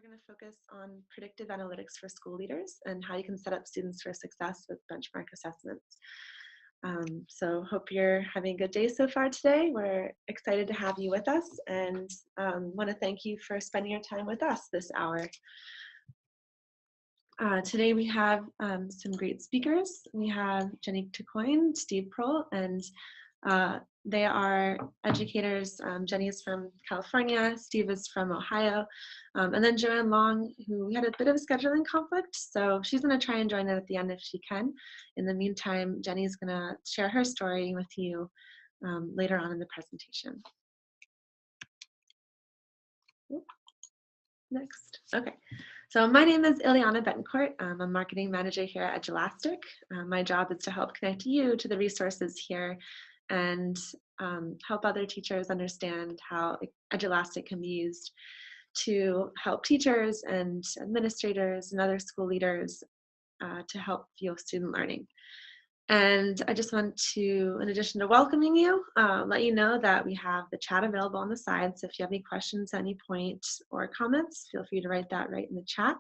going to focus on predictive analytics for school leaders and how you can set up students for success with benchmark assessments. So hope you're having a good day so far today. We're excited to have you with us and want to thank you for spending your time with us this hour. Today we have some great speakers. We have Jenny Tacoin, Steve Prohl, and they are educators. Jenny is from California, Steve is from Ohio, and then Joanne Long, who we had a bit of a scheduling conflict, so she's going to try and join in at the end if she can. In the meantime, Jenny is going to share her story with you later on in the presentation. Next. Okay. So my name is Ileana Betancourt. I'm a marketing manager here at Edulastic. My job is to help connect you to the resources here and help other teachers understand how Edulastic can be used to help teachers and administrators and other school leaders to help fuel student learning. And I just want to, in addition to welcoming you, let you know that we have the chat available on the side. So if you have any questions at any point or comments, feel free to write that right in the chat.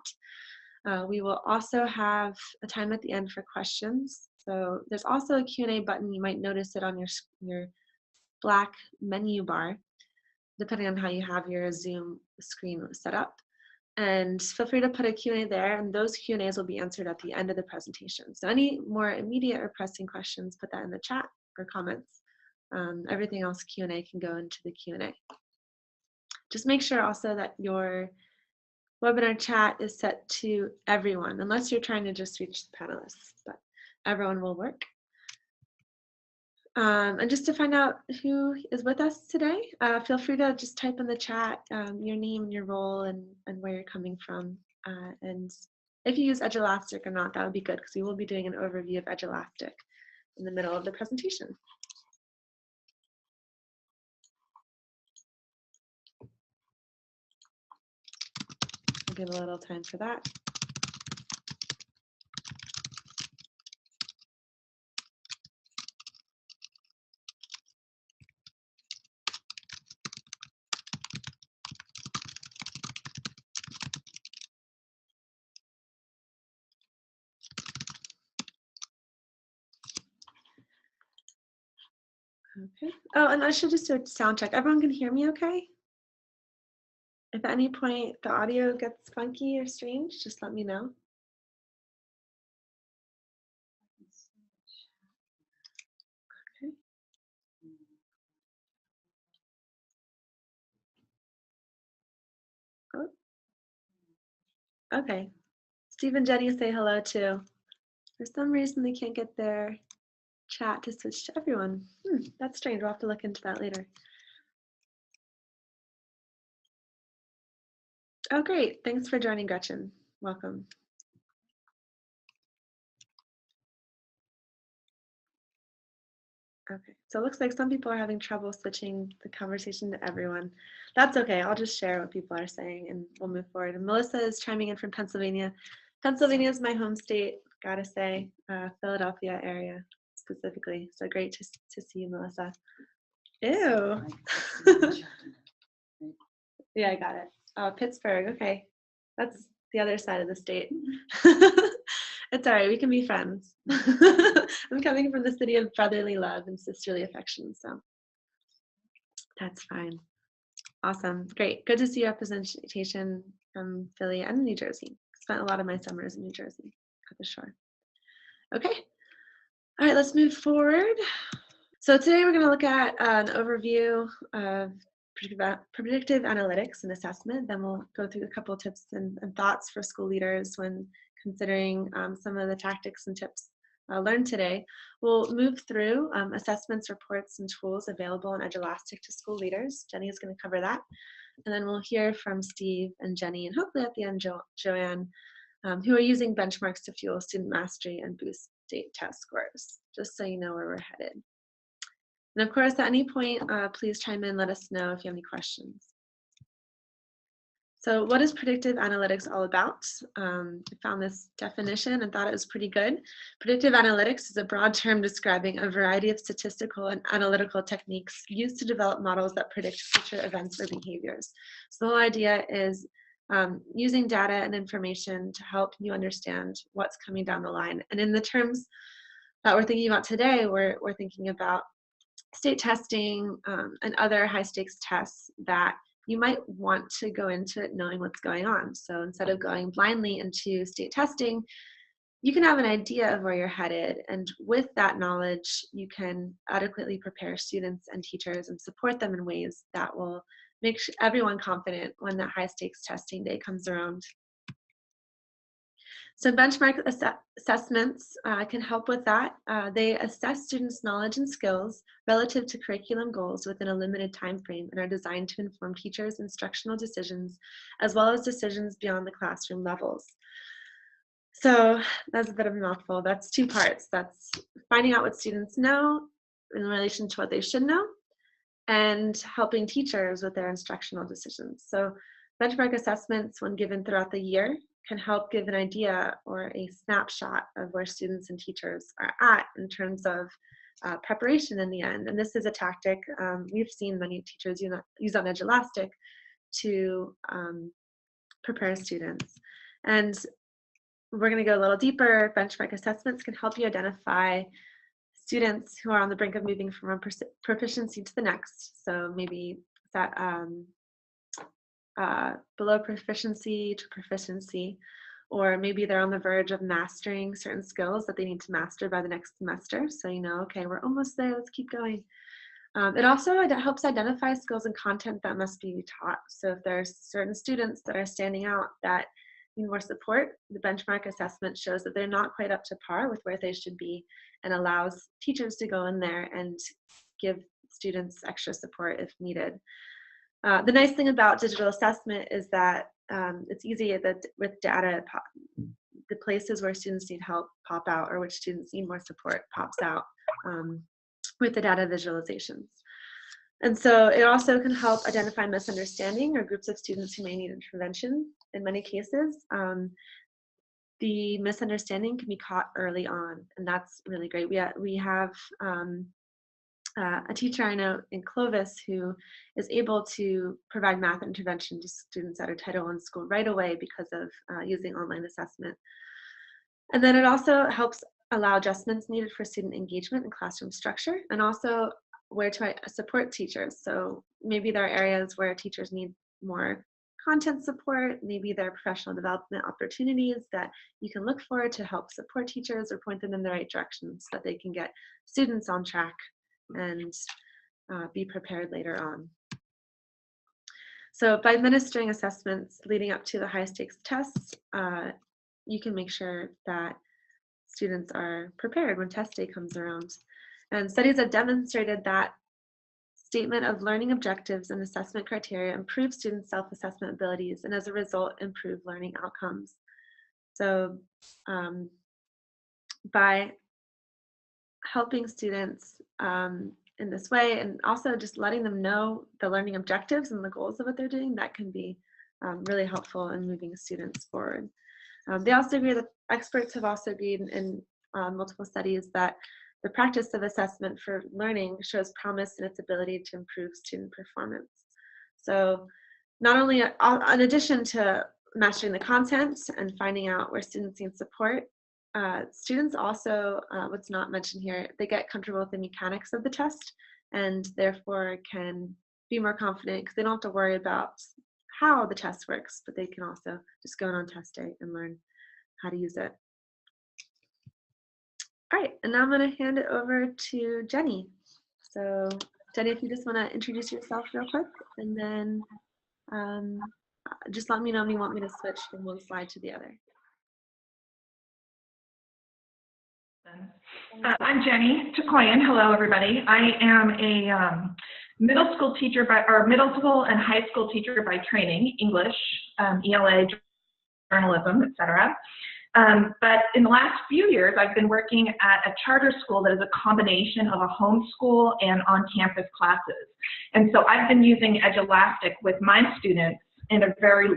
We will also have a time at the end for questions. So there's also a Q&A button. You might notice it on your black menu bar, depending on how you have your Zoom screen set up. And feel free to put a Q&A there, and those Q&As will be answered at the end of the presentation. So any more immediate or pressing questions, put that in the chat or comments. Everything else Q&A can go into the Q&A. Just make sure also that your webinar chat is set to everyone, unless you're trying to just reach the panelists, but everyone will work. And just to find out who is with us today, feel free to just type in the chat your name, your role, and where you're coming from. And if you use Edulastic or not, that would be good, because we will be doing an overview of Edulastic in the middle of the presentation. I'll give a little time for that. Okay. Oh, and I should just do a sound check. Everyone can hear me okay? If at any point the audio gets funky or strange, just let me know. Okay. Oh. Okay. Steve and Jenny say hello too. For some reason they can't get their chat to switch to everyone. That's strange. We'll have to look into that later. Oh, great. Thanks for joining, Gretchen. Welcome. Okay, so it looks like some people are having trouble switching the conversation to everyone. That's okay. I'll just share what people are saying and we'll move forward. And Melissa is chiming in from Pennsylvania. Pennsylvania is my home state, gotta say, Philadelphia area specifically. So great to see you, Melissa. Ew. Yeah, I got it. Oh, Pittsburgh. Okay. That's the other side of the state. It's all right. We can be friends. I'm coming from the city of brotherly love and sisterly affection, so that's fine. Awesome. Great. Good to see representation from Philly and New Jersey. Spent a lot of my summers in New Jersey at the shore. Okay. All right, let's move forward. So today we're going to look at an overview of predictive analytics and assessment. Then we'll go through a couple of tips and thoughts for school leaders when considering some of the tactics and tips learned today. We'll move through assessments, reports, and tools available in Edulastic to school leaders. Jenny is going to cover that. And then we'll hear from Steve and Jenny, and hopefully at the end, Joanne, who are using benchmarks to fuel student mastery and boost state test scores, just so you know where we're headed. And of course, at any point, please chime in, let us know if you have any questions. So what is predictive analytics all about? I found this definition and thought it was pretty good. Predictive analytics is a broad term describing a variety of statistical and analytical techniques used to develop models that predict future events or behaviors. So the whole idea is using data and information to help you understand what's coming down the line. And in the terms that we're thinking about today, we're thinking about state testing and other high stakes tests that you might want to go into it knowing what's going on. So instead of going blindly into state testing, you can have an idea of where you're headed, and with that knowledge, you can adequately prepare students and teachers and support them in ways that will make everyone confident when that high stakes testing day comes around. So benchmark assessments can help with that. They assess students' knowledge and skills relative to curriculum goals within a limited time frame and are designed to inform teachers' instructional decisions as well as decisions beyond the classroom levels. So that's a bit of a mouthful. That's two parts. That's finding out what students know in relation to what they should know and helping teachers with their instructional decisions. So benchmark assessments, when given throughout the year, can help give an idea or a snapshot of where students and teachers are at in terms of preparation in the end. And this is a tactic we've seen many teachers use on Edulastic to prepare students. And we're going to go a little deeper. Benchmark assessments can help you identify students who are on the brink of moving from one proficiency to the next. So maybe that below proficiency to proficiency, or maybe they're on the verge of mastering certain skills that they need to master by the next semester. So you know, okay, we're almost there, let's keep going. It also helps identify skills and content that must be taught. So if there's certain students that are standing out that need more support, the benchmark assessment shows that they're not quite up to par with where they should be and allows teachers to go in there and give students extra support if needed. The nice thing about digital assessment is that it's easy that with data, the places where students need help pop out, or which students need more support pops out with the data visualizations. And so it also can help identify misunderstanding or groups of students who may need intervention. In many cases, the misunderstanding can be caught early on, and that's really great. We have a teacher I know in Clovis who is able to provide math intervention to students at her Title I school right away because of using online assessment. And then it also helps allow adjustments needed for student engagement and classroom structure, and also where to support teachers. So maybe there are areas where teachers need more content support, maybe there are professional development opportunities that you can look for to help support teachers or point them in the right direction so that they can get students on track and be prepared later on. So by administering assessments leading up to the high stakes tests, you can make sure that students are prepared when test day comes around. And studies have demonstrated that statement of learning objectives and assessment criteria improve students' self-assessment abilities and as a result improve learning outcomes. So by helping students in this way and also just letting them know the learning objectives and the goals of what they're doing, that can be really helpful in moving students forward. They also agree that experts have also agreed in multiple studies that the practice of assessment for learning shows promise in its ability to improve student performance. So not only, in addition to mastering the content and finding out where students need support, students also, what's not mentioned here, they get comfortable with the mechanics of the test and therefore can be more confident because they don't have to worry about how the test works, but they can also just go in on test day and learn how to use it. All right, and now I'm going to hand it over to Jenny. So Jenny, if you just want to introduce yourself real quick, and then just let me know when you want me to switch from one slide to the other. I'm Jenny Takoyan. Hello, everybody. I am a middle school teacher middle school and high school teacher by training, English, ELA, journalism, etc. But in the last few years, I've been working at a charter school that is a combination of a homeschool and on-campus classes. And so I've been using Edulastic with my students in a very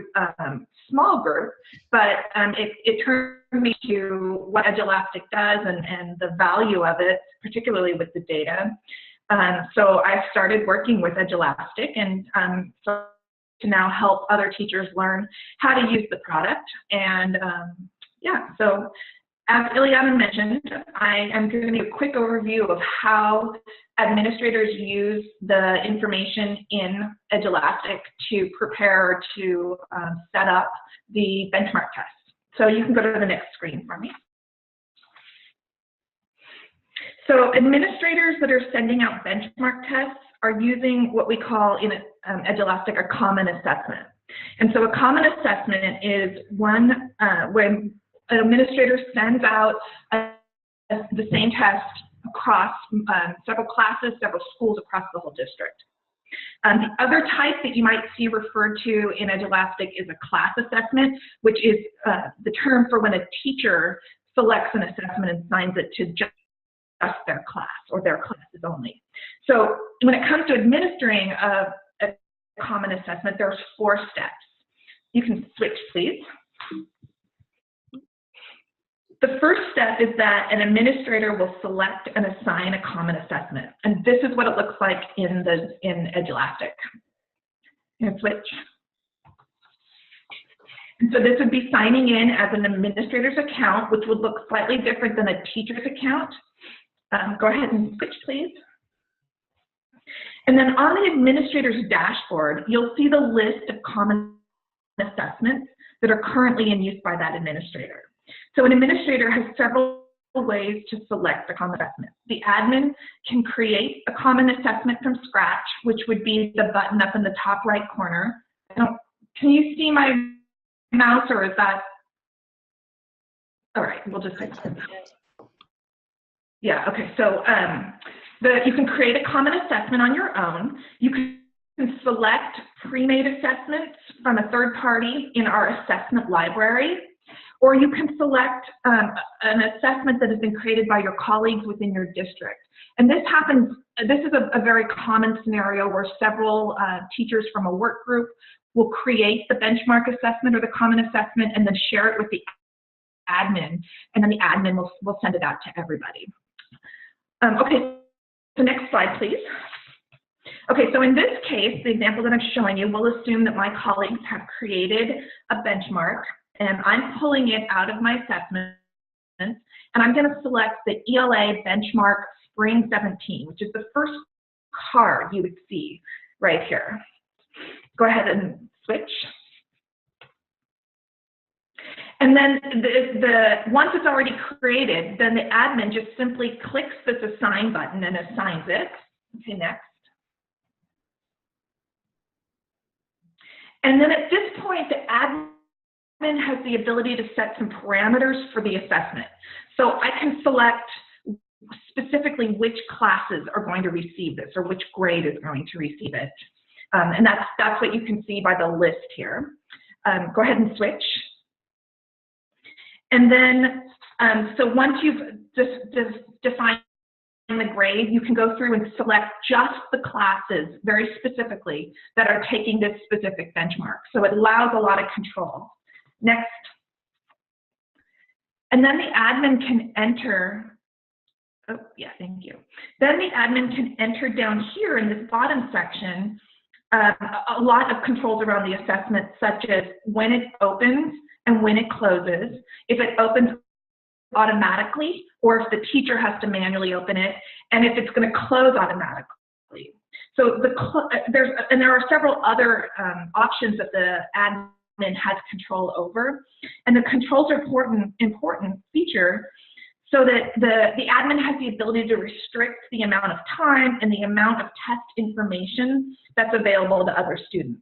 small group, but it turned me to what Edulastic does and the value of it, particularly with the data. So I started working with Edulastic and so to now help other teachers learn how to use the product. And yeah, so as Ileana mentioned, I am going to give a quick overview of how administrators use the information in Edulastic to prepare to set up the benchmark test. So you can go to the next screen for me. So administrators that are sending out benchmark tests are using what we call in Edulastic a common assessment. And so a common assessment is one when an administrator sends out the same test across several classes, several schools across the whole district. The other type that you might see referred to in Edulastic is a class assessment, which is the term for when a teacher selects an assessment and assigns it to just their class or their classes only. So when it comes to administering a common assessment, there's 4 steps. You can switch, please. The first step is that an administrator will select and assign a common assessment. And this is what it looks like in Edulastic. And switch. And so this would be signing in as an administrator's account, which would look slightly different than a teacher's account. Go ahead and switch, please. And then on the administrator's dashboard, you'll see the list of common assessments that are currently in use by that administrator. So an administrator has several ways to select a common assessment. The admin can create a common assessment from scratch, which would be the button up in the top right corner. Can you see my mouse, or is that? All right, we'll just fix it. Yeah, okay, so you can create a common assessment on your own. You can select pre-made assessments from a third party in our assessment library, or you can select an assessment that has been created by your colleagues within your district. And this is a very common scenario where several teachers from a work group will create the benchmark assessment or the common assessment and then share it with the admin, and then the admin will send it out to everybody. Okay, so next slide, please. Okay, so in this case, the example that I'm showing you, we'll assume that my colleagues have created a benchmark, and I'm pulling it out of my assessment, and I'm going to select the ELA benchmark Spring 17, which is the first card you would see right here. Go ahead and switch. And then once it's already created, then the admin just simply clicks this assign button and assigns it. Okay, next. And then at this point, the admin has the ability to set some parameters for the assessment. So I can select specifically which classes are going to receive this or which grade is going to receive it. And that's what you can see by the list here. Go ahead and switch. And then, so once you've defined the grade, you can go through and select just the classes very specifically that are taking this specific benchmark. So it allows a lot of control. Next. And then the admin can enter, oh yeah, thank you. Then the admin can enter down here in this bottom section a lot of controls around the assessment, such as when it opens and when it closes, if it opens automatically, or if the teacher has to manually open it, and if it's going to close automatically. So there are several other options that the admin has control over, and the controls are important feature so that the admin has the ability to restrict the amount of time and the amount of test information that's available to other students.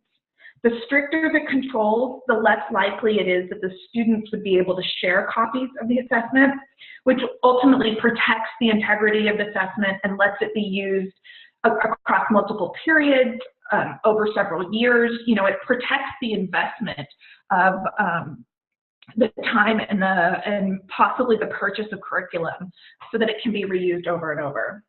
The stricter the controls, the less likely it is that the students would be able to share copies of the assessment, which ultimately protects the integrity of the assessment and lets it be used across multiple periods, over several years. You know, it protects the investment of the time and possibly the purchase of curriculum so that it can be reused over and over.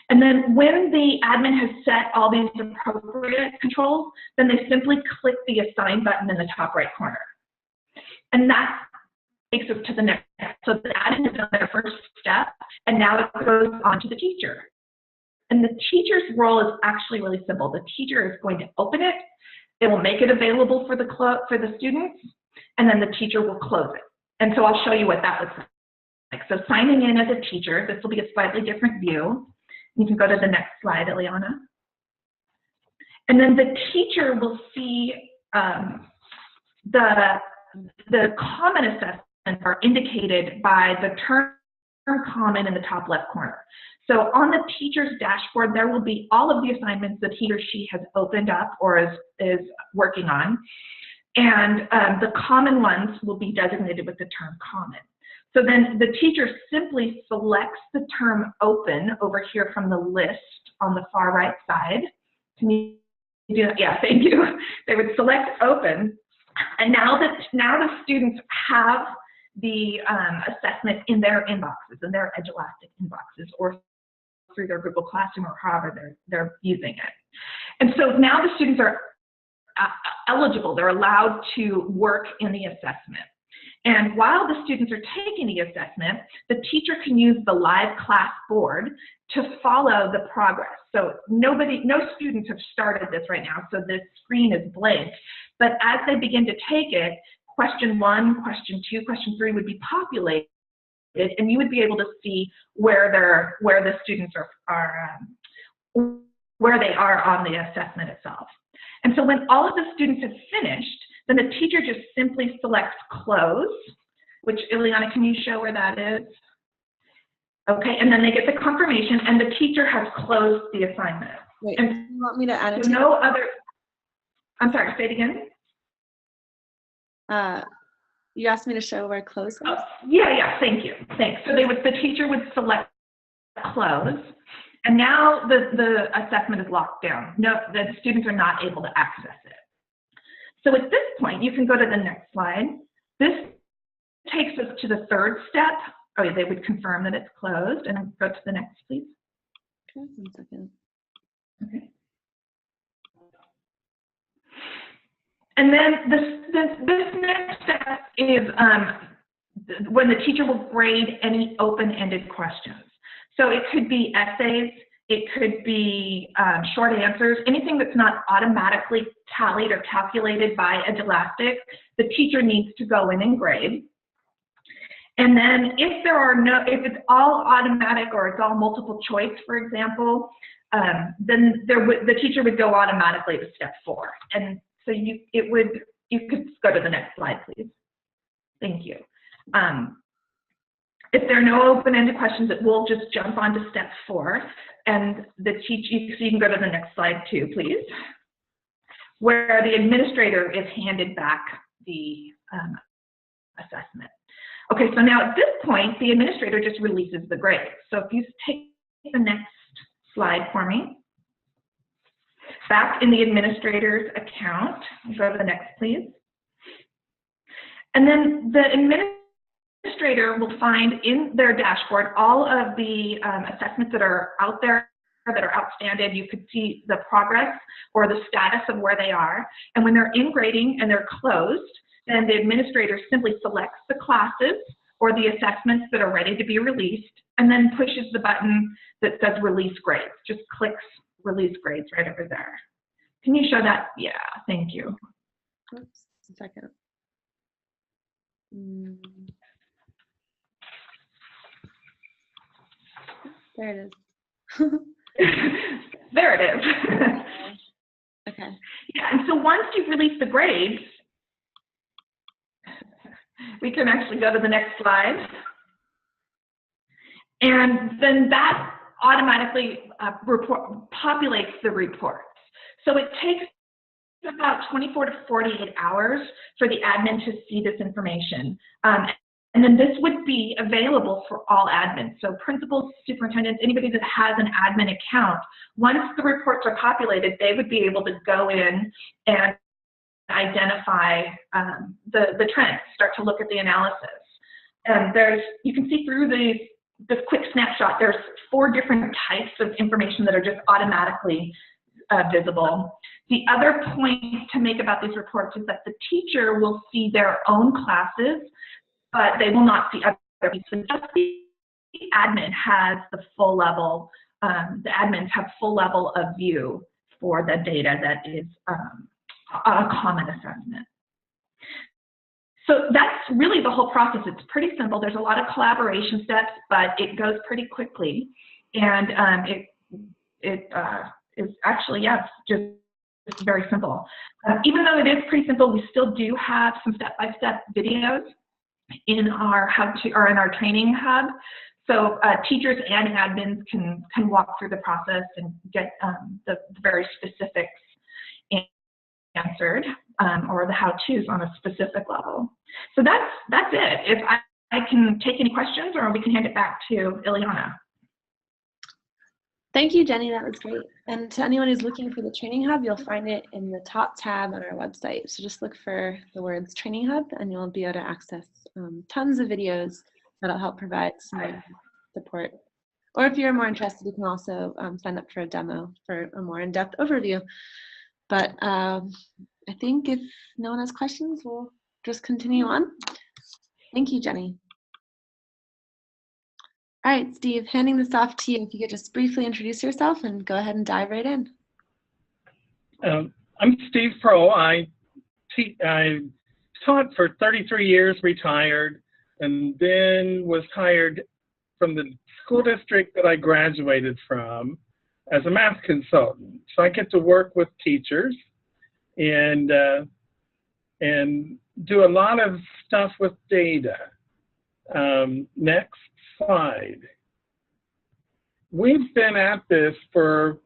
And then when the admin has set all these appropriate controls, then they simply click the assign button in the top right corner. And that takes us to the next step. So the admin has done their first step, and now it goes on to the teacher. And the teacher's role is actually really simple. The teacher is going to open it, it will make it available for the students, and then the teacher will close it. And so I'll show you what that looks like. So signing in as a teacher, this will be a slightly different view. You can go to the next slide, Ileana. And then the teacher will see the common assessments are indicated by the term common in the top left corner. So on the teacher's dashboard, there will be all of the assignments that he or she has opened up or is working on. And the common ones will be designated with the term common. So then the teacher simply selects the term open over here from the list on the far right side. Can you do that? Yeah, thank you. They would select open. And now the students have the assessment in their inboxes, in their Edulastic inboxes, or through their Google Classroom, or however they're using it. And so now the students are eligible, they're allowed to work in the assessment. And while the students are taking the assessment, the teacher can use the live class board to follow the progress. So no students have started this right now, so this screen is blank. But as they begin to take it, question 1, question 2, question 3 would be populated, and you would be able to see where the students are where they are on the assessment itself. And so when all of the students have finished, then the teacher just simply selects close, which, Ileana, can you show where that is? Okay, and then they get the confirmation, and the teacher has closed the assignment. Wait, and you want me to add it? No other. I'm sorry. Say it again. You asked me to show where close is? Yeah. Thank you. Thanks. So the teacher would select close, and now the assessment is locked down. No, the students are not able to access it. So at this point, you can go to the next slide. This takes us to the third step. Oh, yeah, they would confirm that it's closed, and go to the next, please. Okay, 1 second. Okay. And then this next step is when the teacher will grade any open-ended questions. So it could be essays, it could be short answers, anything that's not automatically tallied or calculated by Edulastic, the teacher needs to go in and grade. And then if it's all automatic or it's all multiple choice, for example, then the teacher would go automatically to step 4. And so you could go to the next slide, please. Thank you. If there are no open-ended questions, it will just jump on to step 4. And the teacher, so you can go to the next slide too, please, where the administrator is handed back the assessment. Okay, so now at this point, the administrator just releases the grade. So if you take the next slide for me. Back in the administrator's account, go to the next, please. And then the administrator will find in their dashboard all of the assessments that are out there that are outstanding. You could see the progress or the status of where they are. And when they're in grading and they're closed, then the administrator simply selects the classes or the assessments that are ready to be released, and then pushes the button that says release grades. Just clicks release grades right over there. Can you show that? Yeah, thank you. Oops, a second. There it is. There it is. Okay. Yeah, and so once you've released the grades, we can actually go to the next slide. And then that automatically populates the reports. So it takes about 24 to 48 hours for the admin to see this information. And then this would be available for all admins. So principals, superintendents, anybody that has an admin account, once the reports are populated, they would be able to go in and identify the trends, start to look at the analysis. And you can see through this quick snapshot, there's 4 different types of information that are just automatically visible. The other point to make about these reports is that the teacher will see their own classes, but they will not see other pieces. Just the admin has the full level, the admins have full level of view for the data that is a common assessment. So that's really the whole process. It's pretty simple. There's a lot of collaboration steps, but it goes pretty quickly. And it is actually, yes, just very simple. Even though it is pretty simple, we still do have some step-by-step videos in our in our training hub. So teachers and admins can walk through the process and get the very specifics answered, or the how-tos on a specific level. So that's it. If I can take any questions, or we can hand it back to Ileana. Thank you, Jenny. That was great. And to anyone who's looking for the Training Hub, you'll find it in the top tab on our website. So just look for the words Training Hub, and you'll be able to access tons of videos that'll help provide some support. Or if you're more interested, you can also sign up for a demo for a more in-depth overview. But I think if no one has questions, we'll just continue on. Thank you, Jenny. All right, Steve, handing this off to you. If you could just briefly introduce yourself and go ahead and dive right in. I'm Steve Prohl. I taught for 33 years, retired, and then was hired from the school district that I graduated from as a math consultant. So I get to work with teachers and do a lot of stuff with data. Next slide. We've been at this for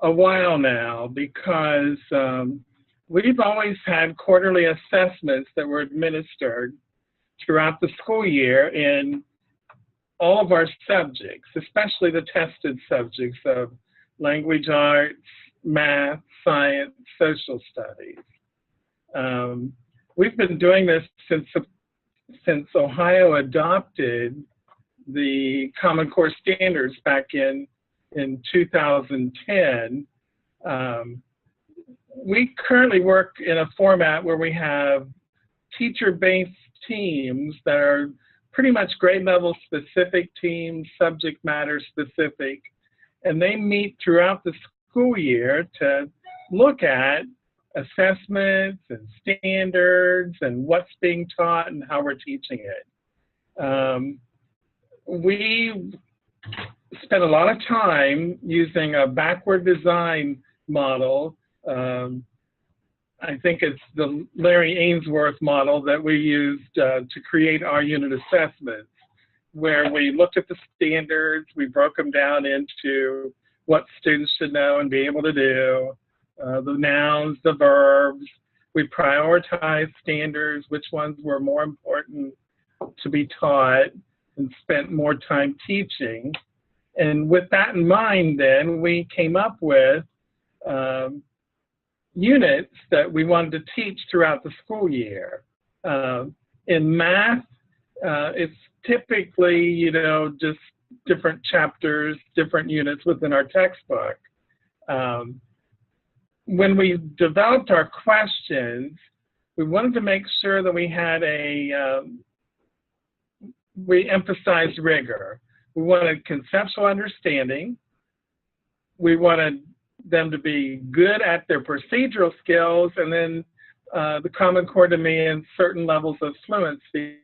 a while now because we've always had quarterly assessments that were administered throughout the school year in all of our subjects, especially the tested subjects of language arts, math, science, social studies. We've been doing this since Ohio adopted the Common Core standards back in 2010. We currently work in a format where we have teacher-based teams that are pretty much grade level specific teams, subject matter specific, and they meet throughout the school year to look at assessments and standards and what's being taught and how we're teaching it. We spent a lot of time using a backward design model. I think it's the Larry Ainsworth model that we used to create our unit assessments, where we looked at the standards, we broke them down into what students should know and be able to do, the nouns, the verbs. We prioritized standards, which ones were more important to be taught, and spent more time teaching. And with that in mind, then, we came up with units that we wanted to teach throughout the school year. In math, it's typically, you know, just different chapters, different units within our textbook. When we developed our questions, we wanted to make sure that we had we emphasized rigor. We wanted conceptual understanding. We wanted them to be good at their procedural skills, and then the Common Core demands certain levels of fluency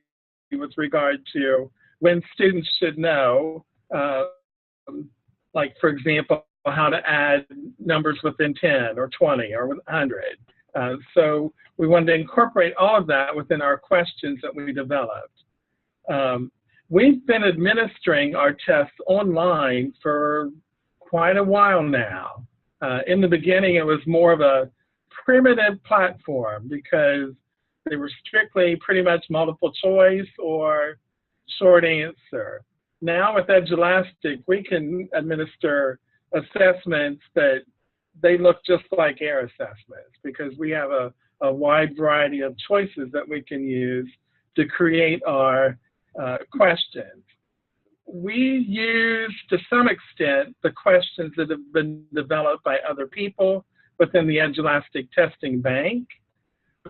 with regard to when students should know, like, for example, how to add numbers within 10 or 20 or 100. So we wanted to incorporate all of that within our questions that we developed. We've been administering our tests online for quite a while now. In the beginning, it was more of a primitive platform because they were strictly pretty much multiple choice or short answer. Now with Edulastic, we can administer assessments that they look just like AIR assessments because we have a wide variety of choices that we can use to create our questions. We use, to some extent, the questions that have been developed by other people within the Edulastic testing bank,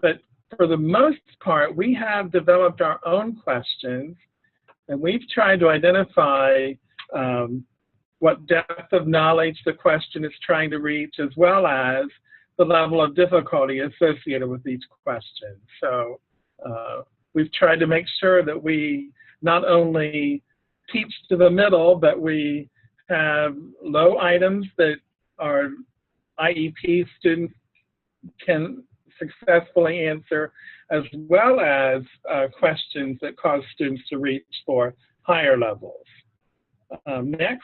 but for the most part, we have developed our own questions, and we've tried to identify what depth of knowledge the question is trying to reach, as well as the level of difficulty associated with each question. So we've tried to make sure that we not only teach to the middle, but we have low items that our IEP students can successfully answer, as well as questions that cause students to reach for higher levels. Next.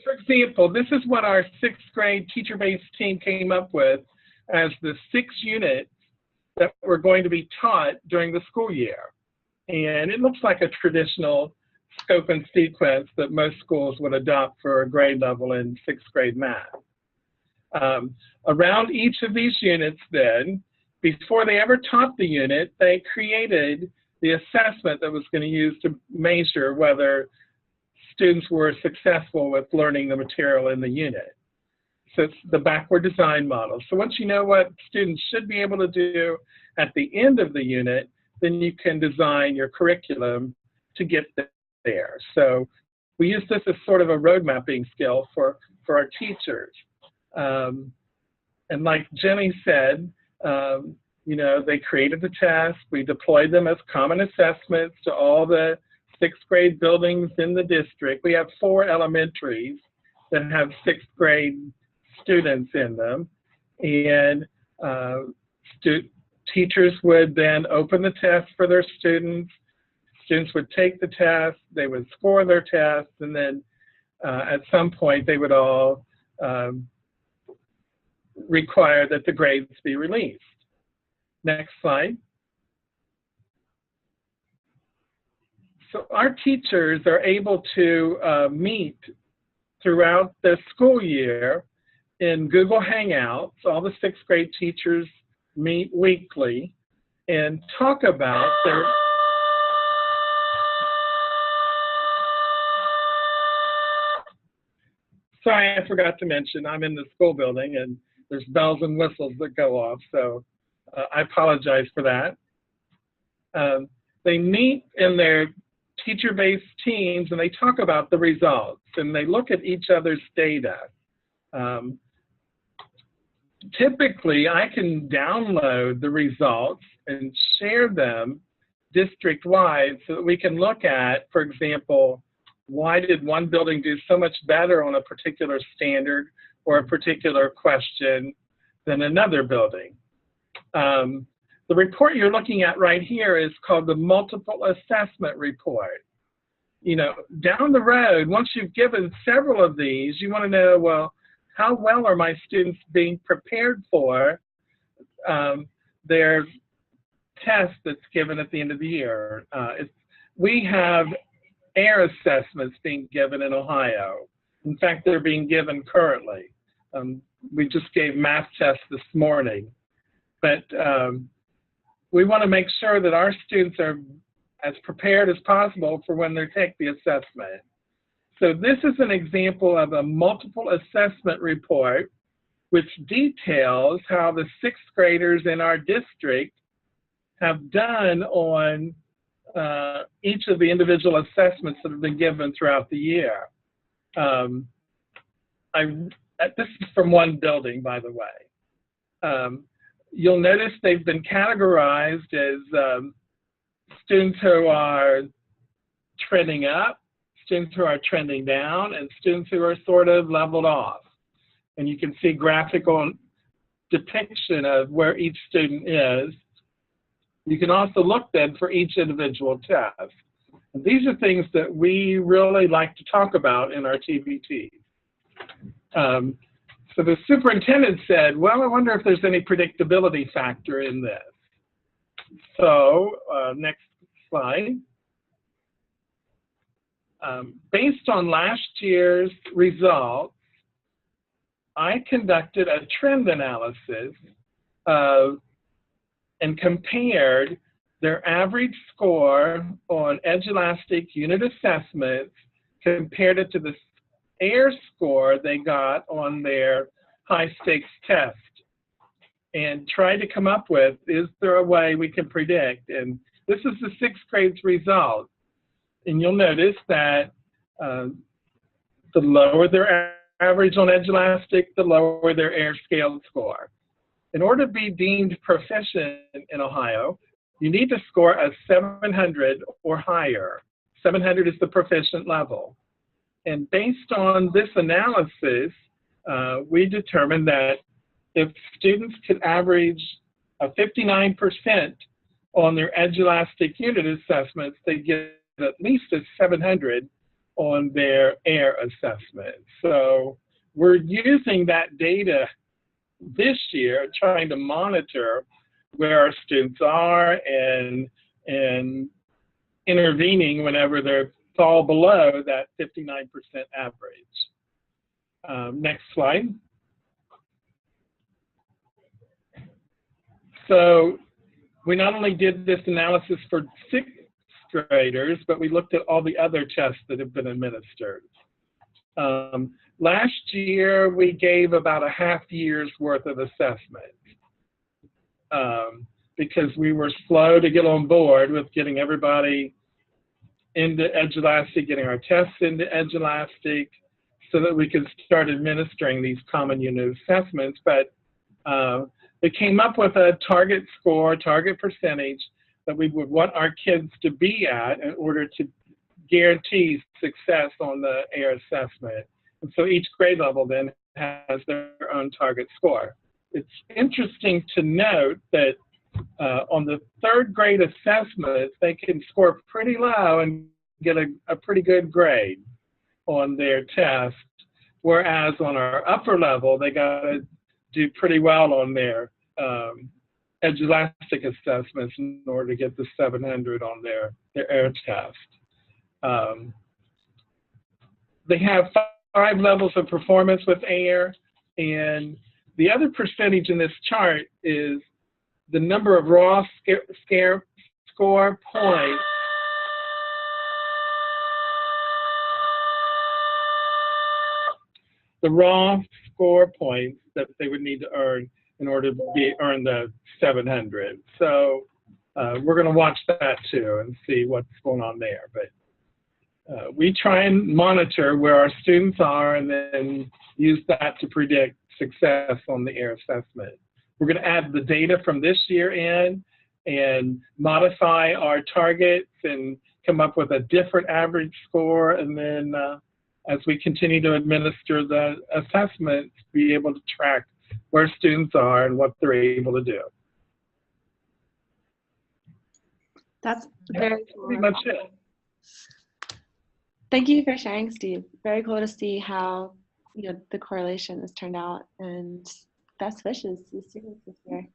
For example, this is what our 6th grade teacher-based team came up with as the 6 units that were going to be taught during the school year. And it looks like a traditional scope and sequence that most schools would adopt for a grade level in 6th grade math. Around each of these units then, before they ever taught the unit, they created the assessment that was going to use to measure whether students were successful with learning the material in the unit. So it's the backward design model. So once you know what students should be able to do at the end of the unit, then you can design your curriculum to get there. So we use this as sort of a road mapping skill for our teachers. And like Jenny said, you know, they created the test. We deployed them as common assessments to all the 6th grade buildings in the district. We have 4 elementaries that have 6th grade students in them. And teachers would then open the test for their students. Students would take the test, they would score their tests, and then at some point they would all require that the grades be released. Next slide. So our teachers are able to meet throughout the school year in Google Hangouts. All the 6th grade teachers meet weekly and talk about their Sorry, I forgot to mention, I'm in the school building and there's bells and whistles that go off, so I apologize for that. They meet in their teacher-based teams and they talk about the results and they look at each other's data. Typically, I can download the results and share them district-wide so that we can look at, for example, why did one building do so much better on a particular standard or a particular question than another building? The report you're looking at right here is called the Multiple Assessment Report. You know, down the road, once you've given several of these, you want to know, well, how well are my students being prepared for their test that's given at the end of the year? We have air assessments being given in Ohio. In fact, they're being given currently. We just gave math tests this morning. But we want to make sure that our students are as prepared as possible for when they take the assessment. So this is an example of a multiple assessment report which details how the 6th graders in our district have done on each of the individual assessments that have been given throughout the year. This is from one building, by the way. You'll notice they've been categorized as students who are trending up, students who are trending down, and students who are sort of leveled off. And you can see graphical depiction of where each student is. You can also look then for each individual test. And these are things that we really like to talk about in our TBTs. So the superintendent said, well, I wonder if there's any predictability factor in this. So next slide. Based on last year's results, I conducted a trend analysis and compared their average score on Edulastic unit assessments, compared it to the AIR score they got on their high stakes test, and tried to come up with, is there a way we can predict? And this is the 6th grade's result. And you'll notice that the lower their average on Edulastic, the lower their AIR scale score. In order to be deemed proficient in Ohio, you need to score a 700 or higher. 700 is the proficient level. And based on this analysis, we determined that if students could average a 59% on their Edulastic unit assessments, they get at least a 700 on their AIR assessment. So we're using that data this year, trying to monitor where our students are and intervening whenever they fall below that 59% average. Next slide. So we not only did this analysis for 6th graders, but we looked at all the other tests that have been administered. Last year, we gave about a half year's worth of assessment because we were slow to get on board with getting everybody into Edulastic, getting our tests into Edulastic so that we could start administering these common unit assessments. But they came up with a target score, target percentage that we would want our kids to be at in order to guarantee success on the AIR assessment. And so each grade level then has their own target score. It's interesting to note that on the 3rd grade assessments, they can score pretty low and get a pretty good grade on their test, whereas on our upper level, they got to do pretty well on their Edulastic assessments in order to get the 700 on their AIR test. They have 5 levels of performance with AIR, and the other percentage in this chart is the number of raw score points that they would need to earn in order to earn the 700. So we're going to watch that too and see what's going on there. But we try and monitor where our students are and then use that to predict success on the AIR assessment. We're going to add the data from this year in and modify our targets and come up with a different average score, and then as we continue to administer the assessments, be able to track where students are and what they're able to do. That's very cool. Pretty much it. Thank you for sharing, Steve. Very cool to see how the correlation has turned out, and best wishes to the students this year.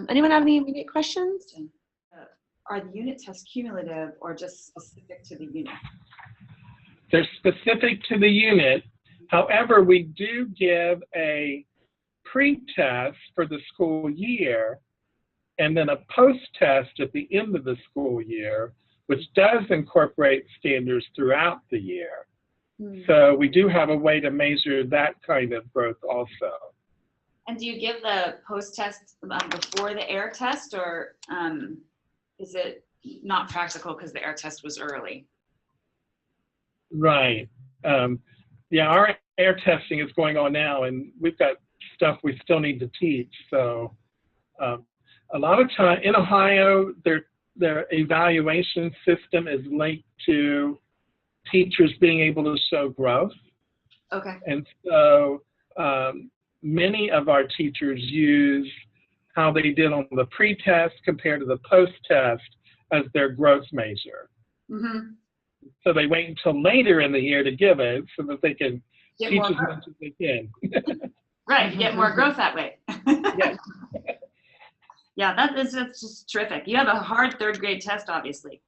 Anyone have any immediate questions? Are the unit tests cumulative or just specific to the unit? They're specific to the unit. However, we do give a pre-test for the school year and then a post-test at the end of the school year, which does incorporate standards throughout the year. So we do have a way to measure that kind of growth also. And do you give the post-test before the AIR test, or is it not practical because the AIR test was early? Right. Yeah, our AIR testing is going on now, and we've got stuff we still need to teach. So a lot of time in Ohio, their evaluation system is linked to teachers being able to show growth. Okay. And so many of our teachers use how they did on the pre-test compared to the post-test as their growth measure. Mm-hmm. So they wait until later in the year to give it so that they can teach as much as they can. Right, you get more growth that way. Yes. Yeah, that's just terrific. You have a hard 3rd grade test, obviously.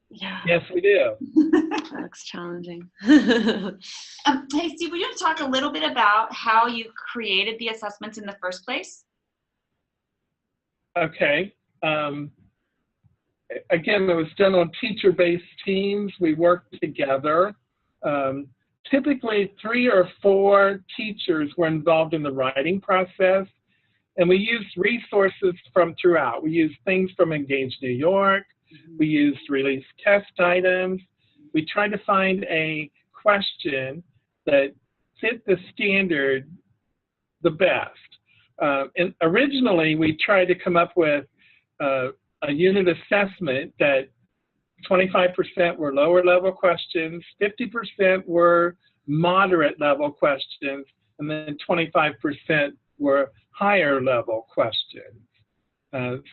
Yeah. Yes, we do. That looks challenging. Hey, Steve, would you talk a little bit about how you created the assessments in the first place? Okay. Again, it was done on teacher-based teams. We worked together. Typically, 3 or 4 teachers were involved in the writing process, and we used resources from throughout. We used things from Engage New York. We used release test items. We tried to find a question that fit the standard the best. And originally, we tried to come up with a unit assessment that 25% were lower level questions, 50% were moderate level questions, and then 25% were higher level questions.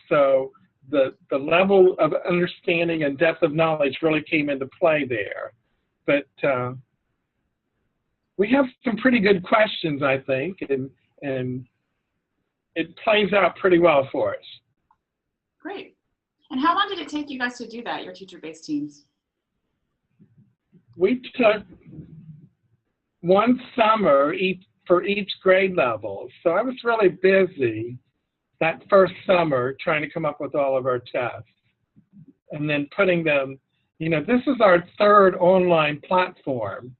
So the level of understanding and depth of knowledge really came into play there. But we have some pretty good questions, I think, and it plays out pretty well for us. Great. And how long did it take you guys to do that, your teacher-based teams? We took one summer for each grade level. So I was really busy that first summer trying to come up with all of our tests. And then putting them, you know, this is our third online platform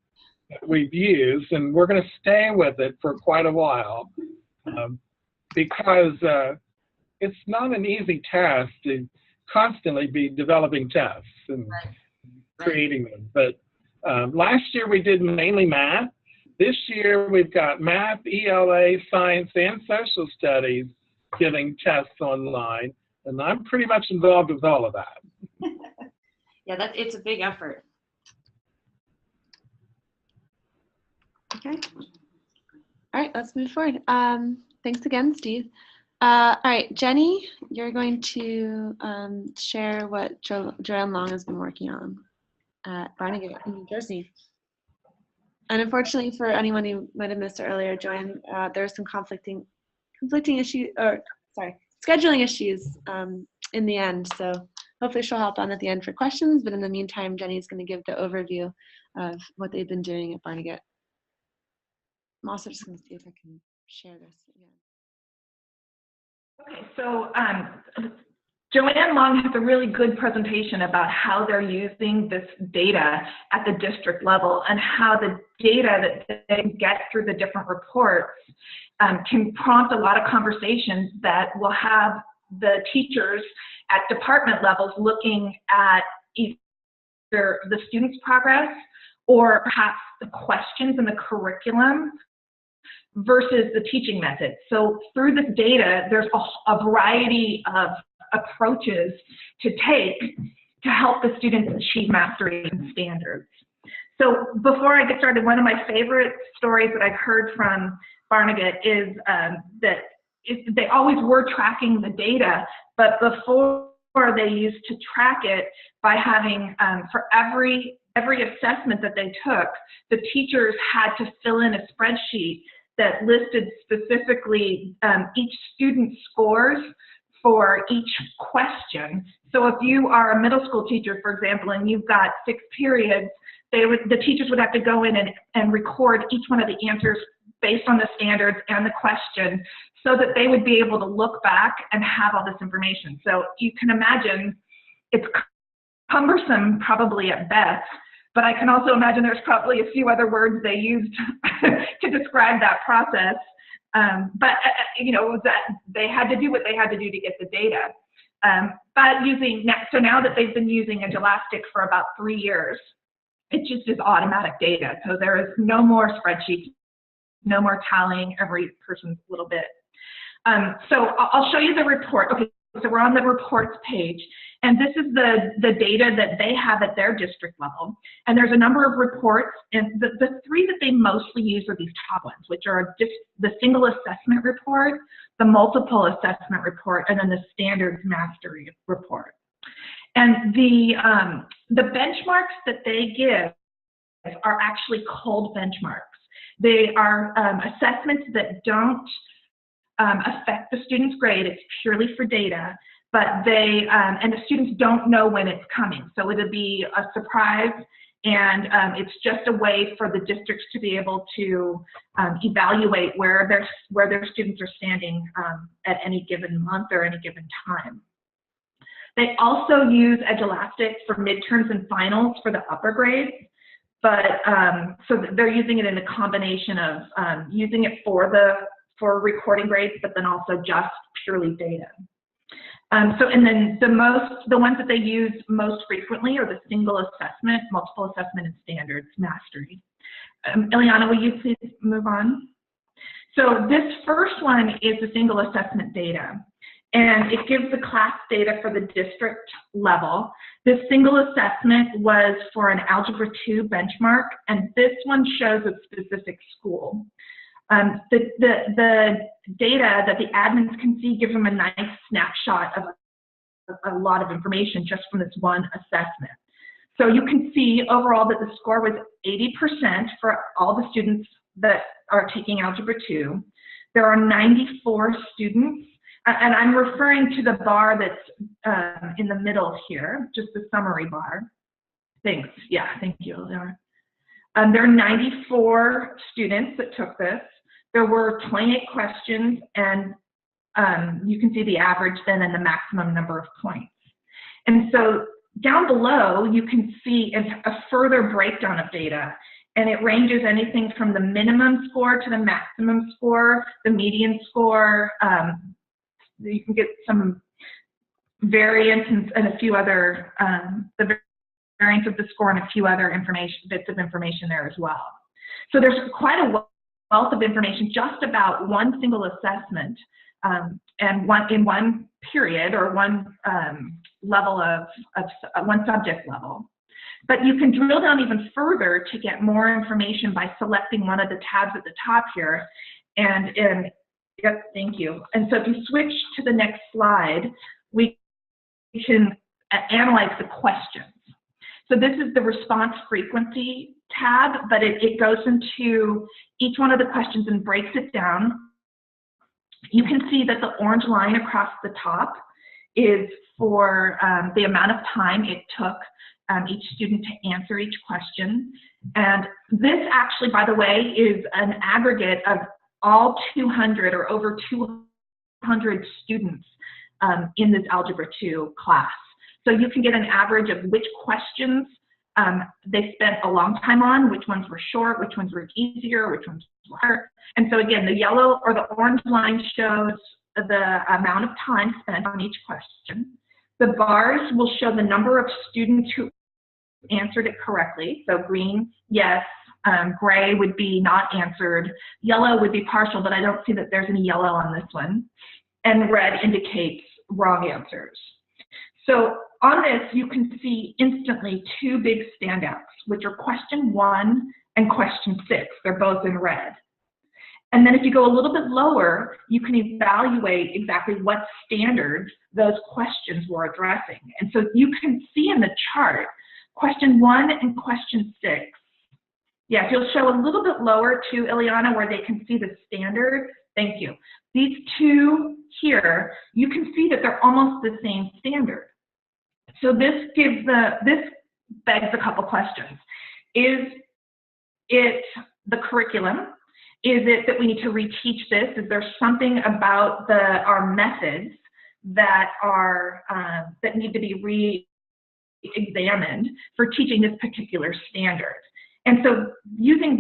that we've used, and we're going to stay with it for quite a while because it's not an easy task to constantly be developing tests and creating them. But last year we did mainly math. This year we've got math, ELA, science, and social studies giving tests online, and I'm pretty much involved with all of that. Yeah, it's a big effort. Okay. All right, let's move forward. Thanks again, Steve. All right, Jenny, you're going to share what Joanne Long has been working on at Barnegat in New Jersey. And unfortunately, for anyone who might have missed it earlier, Joanne, there are some conflicting issues, or sorry, scheduling issues in the end. So hopefully she'll hop on at the end for questions. But in the meantime, Jenny's going to give the overview of what they've been doing at Barnegat. I'm also just going to see if I can share this again. Okay, so Joanne Long has a really good presentation about how they're using this data at the district level and how the data that they get through the different reports can prompt a lot of conversations that will have the teachers at department levels looking at either the students' progress or perhaps the questions in the curriculum versus the teaching method. So through this data, there's a variety of approaches to take to help the students achieve mastery and standards. So before I get started, one of my favorite stories that I've heard from Barnegat is that they always were tracking the data, but before they used to track it by having, for every assessment that they took, the teachers had to fill in a spreadsheet that listed specifically each student's scores for each question. So if you are a middle school teacher, for example, and you've got 6 periods, the teachers would have to go in and record each one of the answers based on the standards and the question so that they would be able to look back and have all this information. So you can imagine it's cumbersome probably at best, but I can also imagine there's probably a few other words they used to describe that process. But you know, that they had to do what they had to do to get the data. But so now that they've been using Edulastic for about 3 years, it just is automatic data. So there is no more spreadsheets, no more tallying every person's little bit. So I'll show you the report. Okay, so we're on the reports page, and this is the data that they have at their district level. And there's a number of reports, and the 3 that they mostly use are these top ones, which are just the single assessment report, the multiple assessment report, and then the standards mastery report. And the benchmarks that they give are actually cold benchmarks. They are assessments that don't affect the student's grade. It's purely for data, but and the students don't know when it's coming. So it'll be a surprise, and it's just a way for the districts to be able to evaluate where their students are standing at any given month or any given time. They also use Edulastic for midterms and finals for the upper grades, but so they're using it in a combination of using it for recording grades, but then also just purely data. And then the ones that they use most frequently are the single assessment, multiple assessment, and standards mastery. Ileana, will you please move on? So this first one is the single assessment data, and it gives the class data for the district level. This single assessment was for an Algebra 2 benchmark, and this one shows a specific school. The data that the admins can see gives them a nice snapshot of a lot of information just from this one assessment. So you can see overall that the score was 80% for all the students that are taking Algebra 2. There are 94 students, and I'm referring to the bar that's in the middle here, just the summary bar. Thanks, yeah, thank you. There are 94 students that took this. There were 28 questions, and you can see the average then and the maximum number of points. And so down below, you can see a further breakdown of data, and it ranges anything from the minimum score to the maximum score, the median score. You can get some variance and a few other, the variance of the score and a few other bits of information there as well. So there's quite a wealth of information just about one single assessment and in one period or one level of one subject level. But you can drill down even further to get more information by selecting one of the tabs at the top here. Yep, thank you. And so if you switch to the next slide, we can analyze the questions. So this is the response frequency tab, but it goes into each one of the questions and breaks it down. You can see that the orange line across the top is for the amount of time it took each student to answer each question. And this actually, by the way, is an aggregate of all 200 or over 200 students in this Algebra 2 class. So you can get an average of which questions they spent a long time on, which ones were short, which ones were easier, which ones were harder. And so again, the yellow or the orange line shows the amount of time spent on each question. The bars will show the number of students who answered it correctly. So green, yes. Gray would be not answered. Yellow would be partial, but I don't see that there's any yellow on this one. And red indicates wrong answers. So on this, you can see instantly two big standouts, which are question 1 and question 6. They're both in red. And then if you go a little bit lower, you can evaluate exactly what standards those questions were addressing. And so you can see in the chart, question 1 and question 6. Yeah, if you'll show a little bit lower to Ileana where they can see the standard. Thank you. These two here, you can see that they're almost the same standard. So this begs a couple questions. Is it the curriculum? Is it that we need to reteach this? Is there something about our methods that are that need to be re-examined for teaching this particular standard? And so using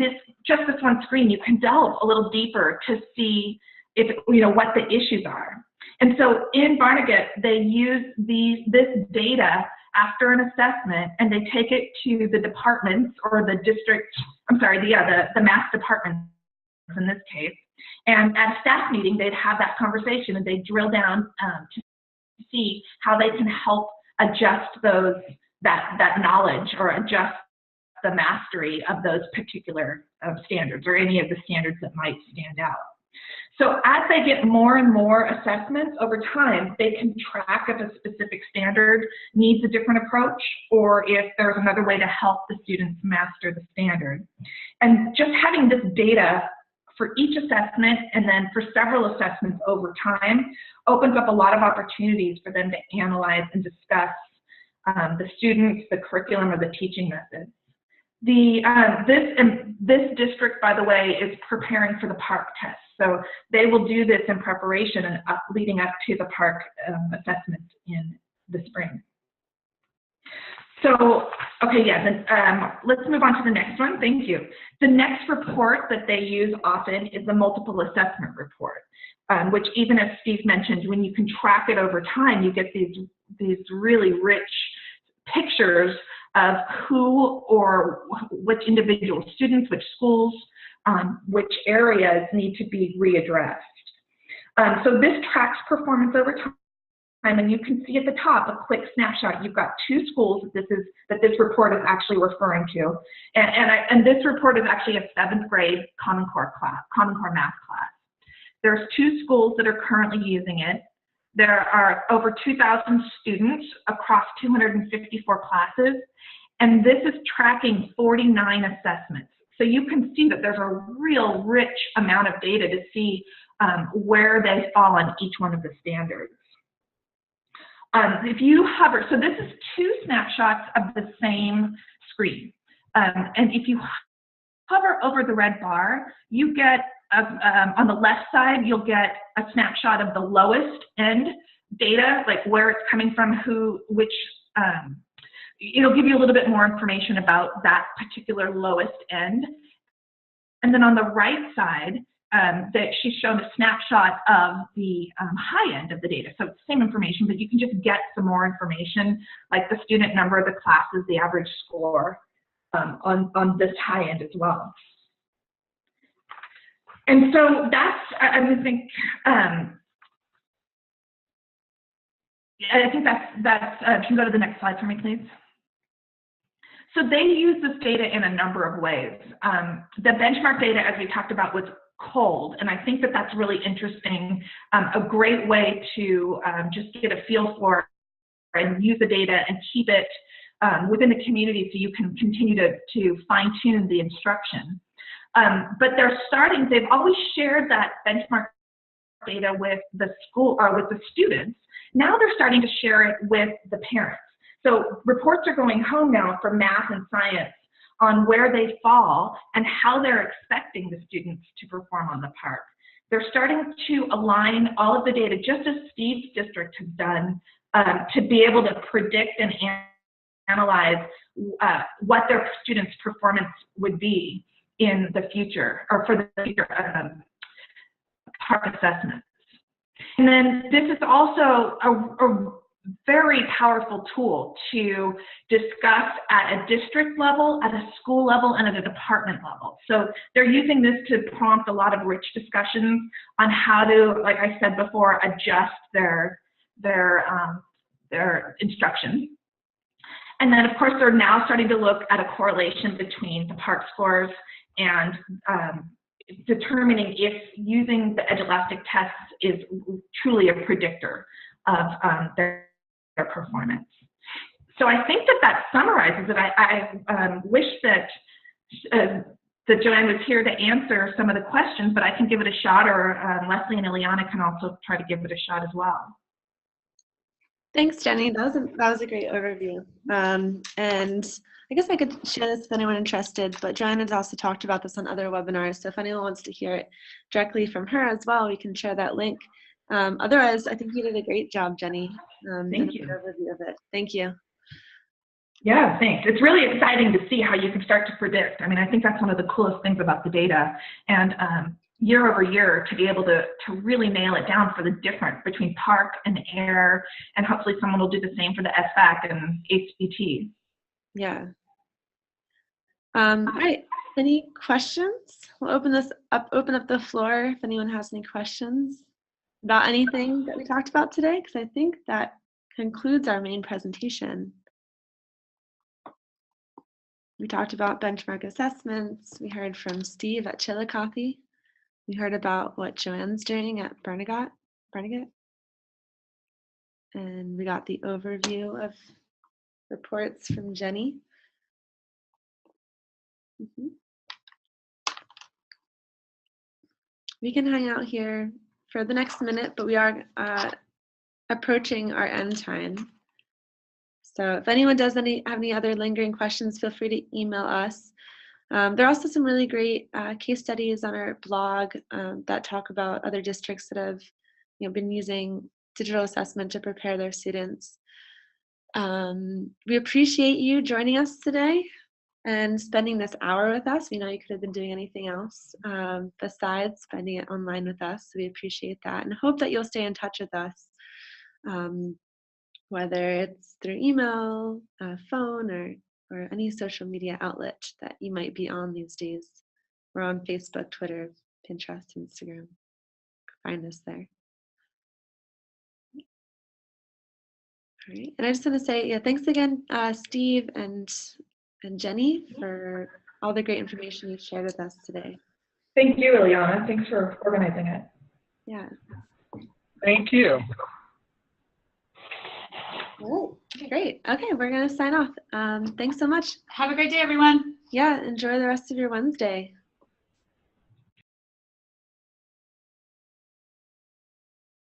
just this one screen, you can delve a little deeper to see what the issues are. And so in Barnegat, they use this data after an assessment, and they take it to the departments or the district, the math department in this case. And at a staff meeting, they'd have that conversation and they drill down to see how they can help adjust that knowledge or adjust the mastery of those particular standards or any of the standards that might stand out. So as they get more and more assessments over time, they can track if a specific standard needs a different approach or if there's another way to help the students master the standard. And just having this data for each assessment and then for several assessments over time opens up a lot of opportunities for them to analyze and discuss the students, the curriculum, or the teaching methods. This district, by the way, is preparing for the PARCC test. So they will do this in preparation and leading up to the PARCC assessment in the spring. So, okay, yeah, then, let's move on to the next one. Thank you. The next report that they use often is the multiple assessment report, which even as Steve mentioned, when you can track it over time, you get these really rich pictures of who or which individual students, which schools, which areas need to be readdressed. So this tracks performance over time, and you can see at the top a quick snapshot. You've got 2 schools that this report is actually referring to, and this report is actually a 7th grade Common Core math class. There's 2 schools that are currently using it. There are over 2,000 students across 254 classes, and this is tracking 49 assessments. So you can see that there's a real rich amount of data to see where they fall on each one of the standards. If you hover, so this is 2 snapshots of the same screen. And if you hover over the red bar, you get, on the left side, you'll get a snapshot of the lowest end data, like where it's coming from, which, it'll give you a little bit more information about that particular lowest end. And then on the right side, that she's shown a snapshot of the high end of the data. So it's the same information, but you can just get some more information, like the student number of the classes, the average score on this high end as well. And so that's, I think that's can you go to the next slide for me, please? So they use this data in a number of ways. The benchmark data, as we talked about, was cold, and I think that that's really interesting, a great way to just get a feel for and use the data and keep it within the community so you can continue to fine-tune the instruction. But they've always shared that benchmark data with the school or with the students. Now they're starting to share it with the parents. So reports are going home now for math and science on where they fall and how they're expecting the students to perform on the PARCC. They're starting to align all of the data, just as Steve's district has done, to be able to predict and analyze what their students' performance would be in the future, or for the future PARCC assessments. And then this is also a very powerful tool to discuss at a district level, at a school level, and at a department level. So they're using this to prompt a lot of rich discussions on how to, like I said before, adjust their instruction. And then, of course, they're now starting to look at a correlation between the PARCC scores and determining if using the Edulastic tests is truly a predictor of their performance. So I think that summarizes it. I wish that Joanne was here to answer some of the questions, but I can give it a shot, or Leslie and Ileana can also try to give it a shot as well. Thanks, Jenny. That was a great overview. And I guess I could share this with anyone interested, but Joanne has also talked about this on other webinars. So if anyone wants to hear it directly from her as well, we can share that link. Otherwise, I think you did a great job, Jenny. Thank you. Overview of it. Thank you. Yeah, thanks. It's really exciting to see how you can start to predict. I mean, I think that's one of the coolest things about the data. And year over year, to be able to really nail it down for the difference between PARCC and AIR, and hopefully someone will do the same for the SBAC and HBT. Yeah. All right. Any questions? We'll open up the floor if anyone has any questions about anything that we talked about today, because I think that concludes our main presentation. We talked about benchmark assessments. We heard from Steve at Chillicothe. We heard about what Joanne's doing at Barnegat. And we got the overview of reports from Jenny. We can hang out here for the next minute, but we are approaching our end time. So if anyone does have any other lingering questions, feel free to email us. There are also some really great case studies on our blog that talk about other districts that have been using digital assessment to prepare their students. We appreciate you joining us today and spending this hour with us. We know you could have been doing anything else besides spending it online with us. So we appreciate that and hope that you'll stay in touch with us, whether it's through email, phone, or or any social media outlet that you might be on these days. We're on Facebook, Twitter, Pinterest, Instagram. Find us there. All right, and I just want to say, yeah, thanks again, Steve and Jenny, for all the great information you've shared with us today. Thank you, Ileana. Thanks for organizing it. Yeah. Thank you. All right, great. Okay, we're going to sign off. Thanks so much. Have a great day, everyone. Yeah, enjoy the rest of your Wednesday.